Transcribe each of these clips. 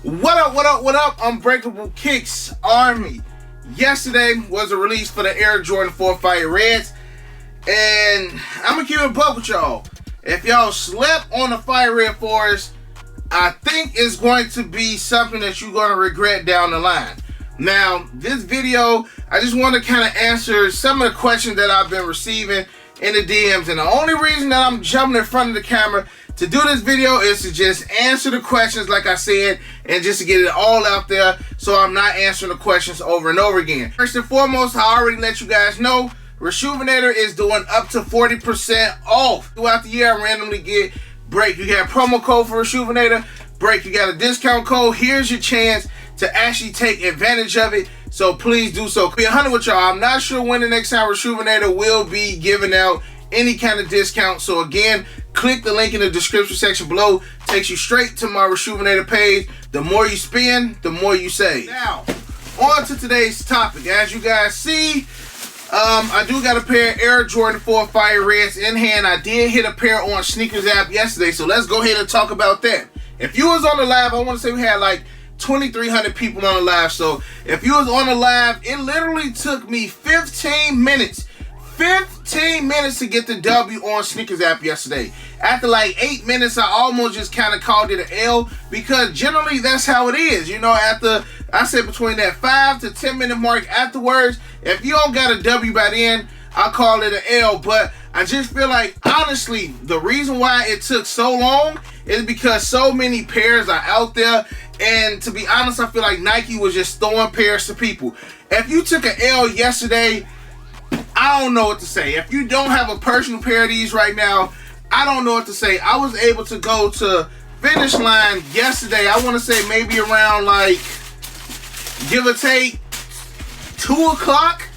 What up, what up, what up, Unbreakable Kicks Army. Yesterday was a release for the Air Jordan 4 Fire Reds, and I'm gonna keep it a buck with y'all. If y'all slept on the Fire Red 4s, I think it's going to be something that you're gonna regret down the line. Now, this video, I just want to kind of answer some of the questions that I've been receiving in the DMs, and the only reason that I'm jumping in front of the camera to do this video is to just answer the questions like I said, and just to get it all out there so I'm not answering the questions over and over again. First and foremost, I already let you guys know, Rejuvenator is doing up to 40% off. Throughout the year, I randomly get break. You got a promo code for Rejuvenator, break. You got a discount code. Here's your chance to actually take advantage of it. So please do so. Be 100 with y'all. I'm not sure when the next time Rejuvenator will be giving out any kind of discount. So again, click the link in the description section below. Takes you straight to my Rejuvenator page. The more you spend, the more you save. Now, on to today's topic. As you guys see, I do got a pair of Air Jordan 4 Fire Reds in hand. I did hit a pair on Sneakers app yesterday, so let's go ahead and talk about that. If you was on the live, I want to say we had like 2,300 people on the live. So if you was on the live, it literally took me 15 minutes to get the W on Sneakers app yesterday. After like 8 minutes, I almost just kind of called it an L, because generally that's how it is. You know, after, I said between that 5 to 10 minute mark afterwards, if you don't got a W by then, I call it an L. But I just feel like, honestly, the reason why it took so long is because so many pairs are out there. And to be honest, I feel like Nike was just throwing pairs to people. If you took an L yesterday, I don't know what to say. If you don't have a personal pair of these right now, I don't know what to say. I was able to go to finish line yesterday. I want to say maybe around like, give or take, 2 o'clock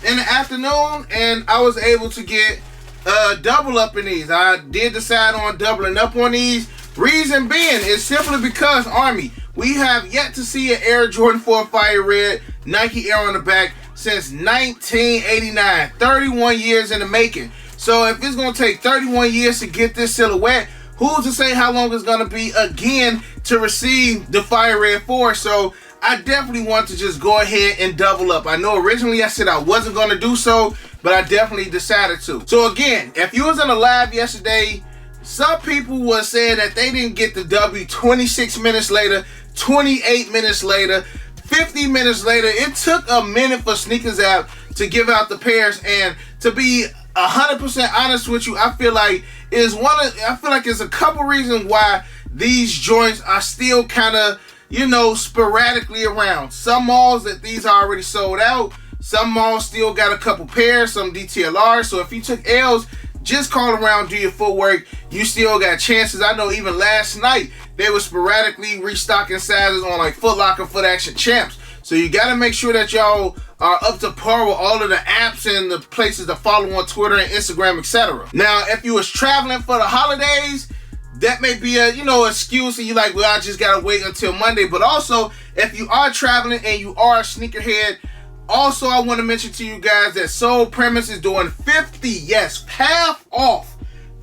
in the afternoon, and I was able to get a double up in these. I did decide on doubling up on these. Reason being is simply because, Army, we have yet to see an Air Jordan 4 Fire Red Nike Air on the back since 1989. 31 years in the making. So if it's going to take 31 years to get this silhouette, who's to say how long it's going to be again to receive the Fire Red 4? So I definitely want to just go ahead and double up. I know originally I said I wasn't going to do so, but I definitely decided to. So again, if you was in the live yesterday, some people were saying that they didn't get the W 26 minutes later, 28 minutes later, 50 minutes later. It took a minute for Sneakers app to give out the pairs, and to be 100% honest with you, I feel like it's a couple reasons why these joints are still kind of, you know, sporadically around. Some malls that these are already sold out. Some malls still got a couple pairs, some DTLR. So if you took L's, just call around, do your footwork. You still got chances. I know even last night they were sporadically restocking sizes on like Foot Locker, Foot Action Champs. So you got to make sure that y'all are up to par with all of the apps and the places to follow on Twitter and Instagram, etc. Now, if you was traveling for the holidays, that may be a, you know, excuse, and you like, well, I just gotta wait until Monday. But also, if you are traveling and you are a sneakerhead, also I want to mention to you guys that Soul Premise is doing 50, yes, half off,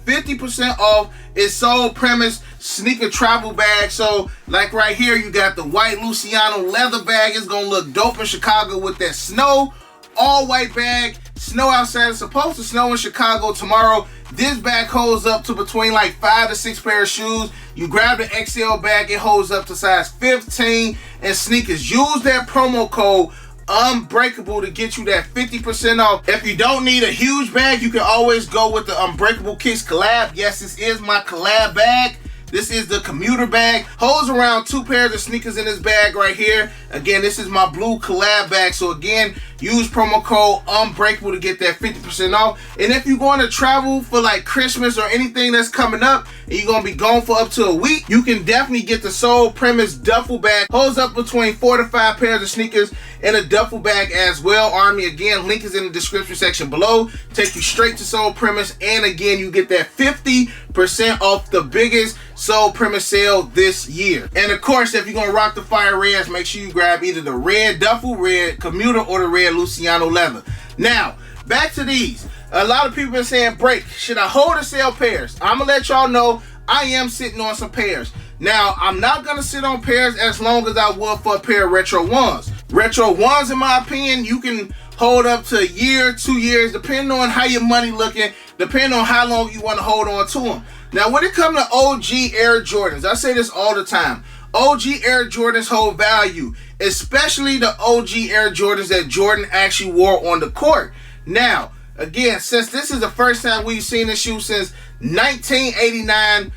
50% off is Soul Premise sneaker travel bag. So like right here, you got the white Luciano leather bag. It's gonna look dope in Chicago with that snow, all white bag. Snow outside. It's supposed to snow in Chicago tomorrow. This bag holds up to between like 5 to 6 pair of shoes. You grab the XL bag, it holds up to size 15 and sneakers. Use that promo code Unbreakable to get you that 50% off. If you don't need a huge bag, you can always go with the Unbreakable Kicks collab. Yes, this is my collab bag. This is the commuter bag. Holds around 2 pairs of sneakers in this bag right here. Again, this is my blue collab bag. So again, use promo code Unbreakable to get that 50% off. And if you're going to travel for like Christmas or anything that's coming up, and you're going to be gone for up to a week, you can definitely get the Soul Premise duffel bag. Holds up between 4 to 5 pairs of sneakers in a duffel bag as well, Army. Again, link is in the description section below. Take you straight to Soul Premise. And again, you get that 50% off the biggest Soul Premise sale this year. And of course, if you're going to rock the Fire Reds, make sure you grab either the red duffel, red commuter, or the red Luciano leather. Now, back to these. A lot of people are saying, break, should I hold or sell pairs? I'm going to let y'all know I am sitting on some pairs. Now, I'm not going to sit on pairs as long as I would for a pair of retro ones. Retro ones, in my opinion, you can hold up to a year, 2 years, depending on how your money looking, depending on how long you want to hold on to them. Now, when it comes to OG Air Jordans, I say this all the time, OG Air Jordans hold value, especially the OG Air Jordans that Jordan actually wore on the court. Now, again, since this is the first time we've seen this shoe since 1989,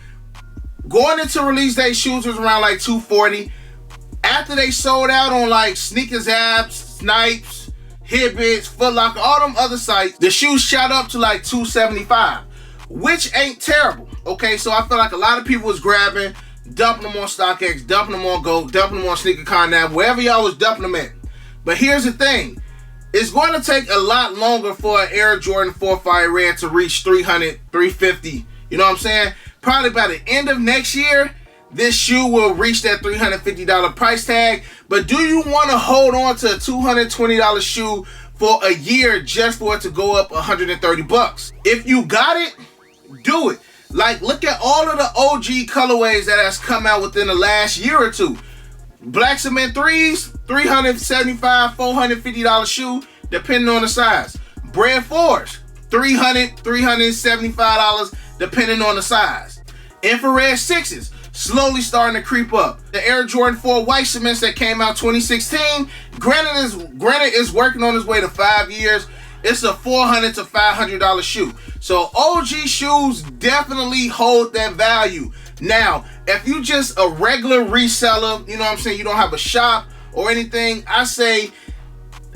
going into release day, shoes was around like $240. After they sold out on like Sneakers Apps, Snipes, Hibbits, Foot Locker, all them other sites, the shoes shot up to like $275, which ain't terrible. Okay, so I feel like a lot of people was grabbing, dumping them on StockX, dumping them on Go, dumping them on Sneaker Conab, wherever y'all was dumping them at. But here's the thing. It's going to take a lot longer for an Air Jordan 4 Fire Red to reach $300, $350. You know what I'm saying? Probably by the end of next year, this shoe will reach that $350 price tag. But do you want to hold on to a $220 shoe for a year just for it to go up $130? If you got it, do it. Like, look at all of the OG colorways that has come out within the last year or two. Black Cement 3s, $375, $450 shoe, depending on the size. Bread 4s, $300, $375, depending on the size. Infrared 6s, slowly starting to creep up. The Air Jordan 4 white cements that came out 2016, granted is working on its way to 5 years. It's a $400 to $500 shoe. So OG shoes definitely hold that value. Now, if you just a regular reseller, you know what I'm saying, you don't have a shop or anything, I say,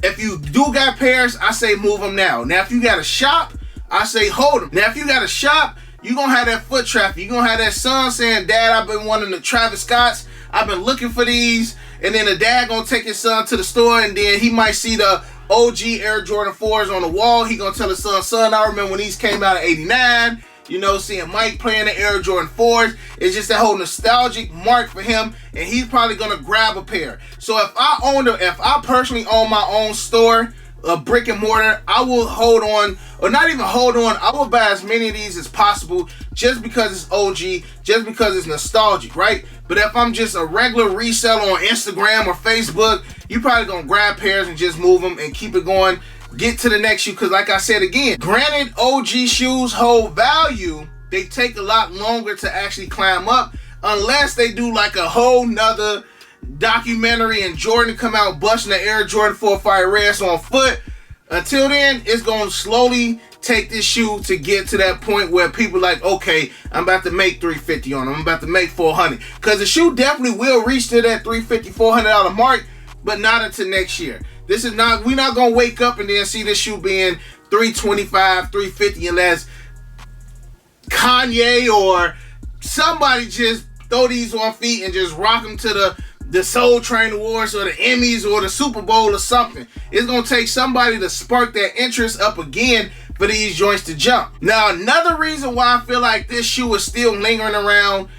if you do got pairs, I say move them now. Now, if you got a shop, I say hold them. Now, if you got a shop, you're going to have that foot traffic. You're going to have that son saying, Dad, I've been wanting the Travis Scotts. I've been looking for these. And then the dad going to take his son to the store, and then he might see the OG Air Jordan 4s on the wall. He going to tell his son, I remember when these came out in '89. You know, seeing Mike playing the Air Jordan 4s. It's just that whole nostalgic mark for him, and he's probably going to grab a pair. So if I personally own my own store, a brick and mortar, I will hold on, or not even hold on, I will buy as many of these as possible just because it's OG, just because it's nostalgic, right? But if I'm just a regular reseller on Instagram or Facebook, you probably gonna grab pairs and just move them and keep it going, get to the next shoe. Because like I said again, granted OG shoes hold value, they take a lot longer to actually climb up unless they do like a whole nother documentary and Jordan come out busting the Air Jordan 4 Fire Reds on foot. Until then, it's going to slowly take this shoe to get to that point where people like, okay, I'm about to make $350 on them. I'm about to make $400. Because the shoe definitely will reach to that $350, $400 mark, but not until next year. We're not going to wake up and then see this shoe being $325, $350 unless Kanye or somebody just throw these on feet and just rock them to the Soul Train Awards or the Emmys or the Super Bowl or something. It's going to take somebody to spark that interest up again for these joints to jump. Now, another reason why I feel like this shoe is still lingering around,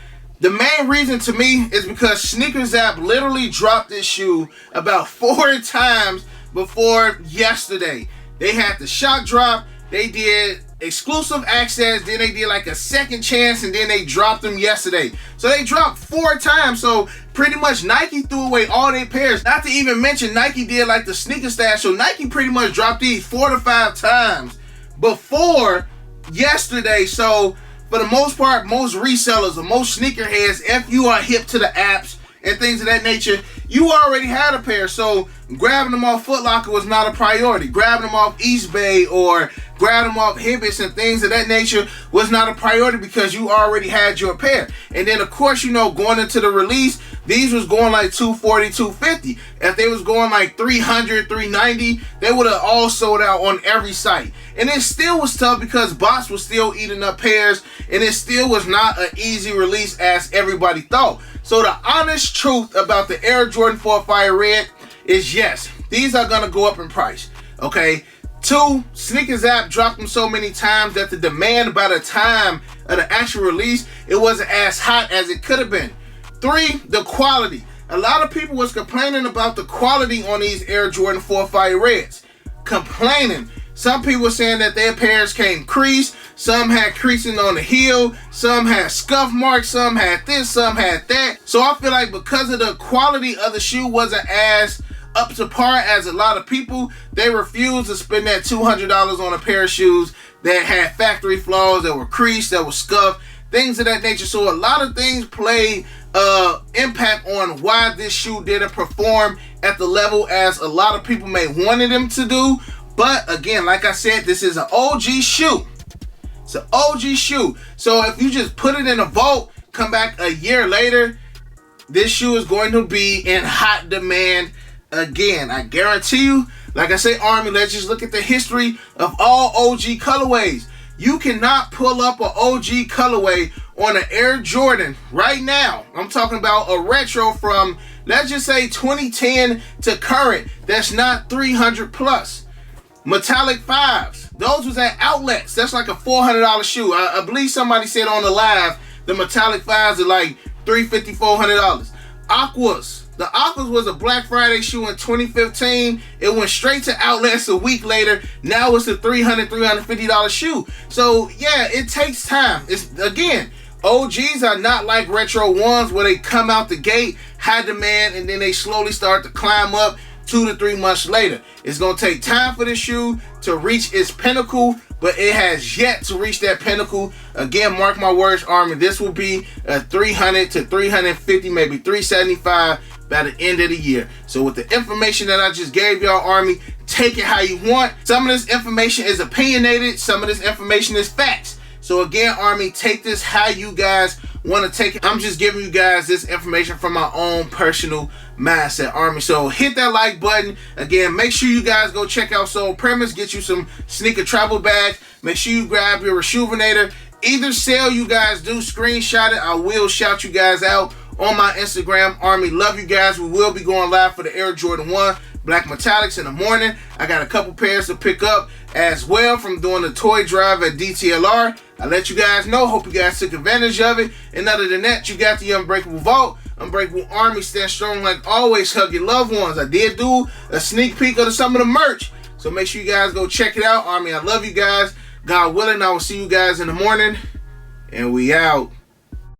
the main reason to me is because Sneakers App literally dropped this shoe about 4 times before yesterday. They had the shock drop, they did exclusive access, then they did like a second chance, and then they dropped them yesterday. So they dropped 4 times. So pretty much Nike threw away all their pairs. Not to even mention Nike did like the sneaker stash. So Nike pretty much dropped these 4 to 5 times before yesterday. So for the most part, most resellers or most sneakerheads, if you are hip to the apps and things of that nature, you already had a pair. So grabbing them off Foot Locker was not a priority. Grabbing them off Eastbay or grabbing them off Hibbits and things of that nature was not a priority because you already had your pair. And then of course, you know, going into the release, these was going like $240, $250. If they was going like $300, $390, they would have all sold out on every site. And it still was tough because bots was still eating up pairs, and it still was not an easy release as everybody thought. So the honest truth about the Air Jordan 4 Fire Red is yes, these are gonna go up in price. Okay. 2, Sneakers App dropped them so many times that the demand by the time of the actual release, it wasn't as hot as it could have been. 3, the quality. A lot of people was complaining about the quality on these Air Jordan 4 Fire Reds. Complaining. Some people were saying that their pairs came creased. some had creasing on the heel, some had scuff marks, some had this, some had that. So I feel like because of the quality of the shoe wasn't as up to par as a lot of people, they refused to spend that $200 on a pair of shoes that had factory flaws, that were creased, that were scuffed, things of that nature. So a lot of things played impact on why this shoe didn't perform at the level as a lot of people may wanted them to do. But again, like I said, this is an OG shoe. It's an OG shoe. So if you just put it in a vault, come back a year later, this shoe is going to be in hot demand again. I guarantee you. Like I say, Army, let's just look at the history of all OG colorways. You cannot pull up an OG colorway on an Air Jordan right now. I'm talking about a retro from, let's just say 2010 to current, that's not 300 plus. Metallic 5s, those was at outlets. That's like a $400 shoe. I believe somebody said on the live the Metallic 5s are like $350, $400. Aquas. The Aquas was a Black Friday shoe in 2015. It went straight to outlets a week later. Now it's a $300, $350 shoe. So yeah, it takes time. It's, again, OGs are not like retro ones where they come out the gate, high demand, and then they slowly start to climb up 2 to 3 months later. It's going to take time for the shoe to reach its pinnacle, but it has yet to reach that pinnacle. Again, mark my words, Army, this will be a 300 to 350, maybe 375 by the end of the year. So with the information that I just gave y'all, Army, take it how you want. Some of this information is opinionated, some of this information is facts. So again, Army, take this how you guys want to take it. I'm just giving you guys this information from my own personal mindset, Army. So hit that like button. Again, make sure you guys go check out Soul Premise, get you some sneaker travel bags. Make sure you grab your Rejuvenator. Either sale you guys do, screenshot it. I will shout you guys out on my Instagram. Army, love you guys. We will be going live for the Air Jordan 1 Black Metallics in the morning. I got a couple pairs to pick up as well from doing the toy drive at DTLR. I let you guys know. Hope you guys took advantage of it. And other than that, you got the Unbreakable Vault. Unbreakable Army, stand strong like always. Hug your loved ones. I did do a sneak peek of some of the merch, so make sure you guys go check it out. Army, I love you guys. God willing, I will see you guys in the morning. And we out.